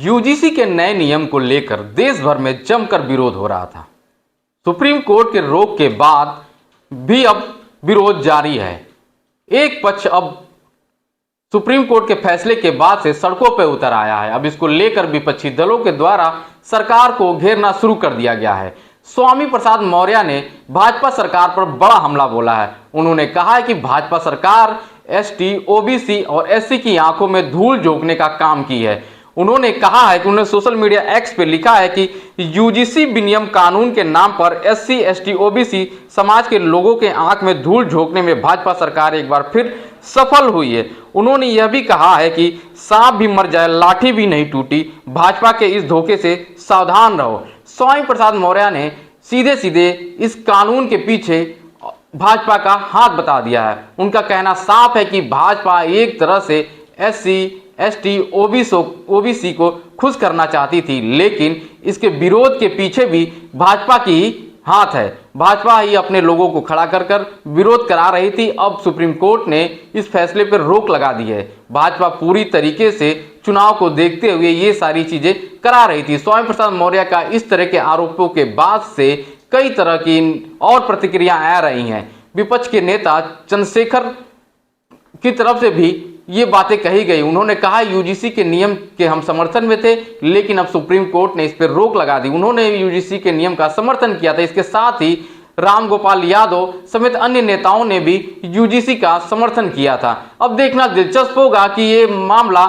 UGC के नए नियम को लेकर देश भर में जमकर विरोध हो रहा था। सुप्रीम कोर्ट के रोक के बाद भी अब विरोध जारी है। एक पक्ष अब सुप्रीम कोर्ट के फैसले के बाद से सड़कों पर उतर आया है। अब इसको लेकर विपक्षी दलों के द्वारा सरकार को घेरना शुरू कर दिया गया है। स्वामी प्रसाद मौर्य ने भाजपा सरकार पर बड़ा हमला बोला है। उन्होंने कहा है कि भाजपा सरकार एसटी, ओबीसी और एससी की आंखों में धूल झोंकने का काम की है। उन्होंने कहा है कि उन्होंने सोशल मीडिया एक्स पे लिखा है कि यूजीसी विनियम कानून के नाम पर एससी, एसटी, ओबीसी समाज के लोगों के आंख में धूल झोंकने में भाजपा सरकार एक बार फिर सफल हुई है। उन्होंने यह भी कहा है कि सांप भी मर जाए लाठी भी नहीं टूटी, भाजपा के इस धोखे से सावधान रहो। स्वामी प्रसाद मौर्य ने सीधे सीधे इस कानून के पीछे भाजपा का हाथ बता दिया है। उनका कहना साफ है कि भाजपा एक तरह से एससी, एसटी, ओबीसी को खुश करना चाहती थी, लेकिन इसके विरोध के पीछे भी भाजपा की हाथ है। भाजपा ही अपने लोगों को खड़ा कर कर विरोध करा रही थी। अब सुप्रीम कोर्ट ने इस फैसले पर रोक लगा दी है। भाजपा पूरी तरीके से चुनाव को देखते हुए ये सारी चीजें करा रही थी। स्वामी प्रसाद मौर्य का इस तरह के आरोपों के बाद से कई तरह की और प्रतिक्रिया आ रही हैं। विपक्ष के नेता चंद्रशेखर की तरफ से भी ये बातें कही गई। उन्होंने कहा यूजीसी के नियम के हम समर्थन में थे, लेकिन अब सुप्रीम कोर्ट ने इस पर रोक लगा दी। उन्होंने यूजीसी के नियम का समर्थन किया था। इसके साथ ही रामगोपाल यादव समेत अन्य नेताओं ने भी यूजीसी का समर्थन किया था। अब देखना दिलचस्प होगा कि ये मामला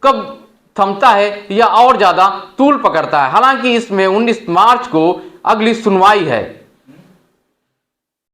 कब थमता है या और ज्यादा तूल पकड़ता है। हालांकि इसमें 19 मार्च को अगली सुनवाई है।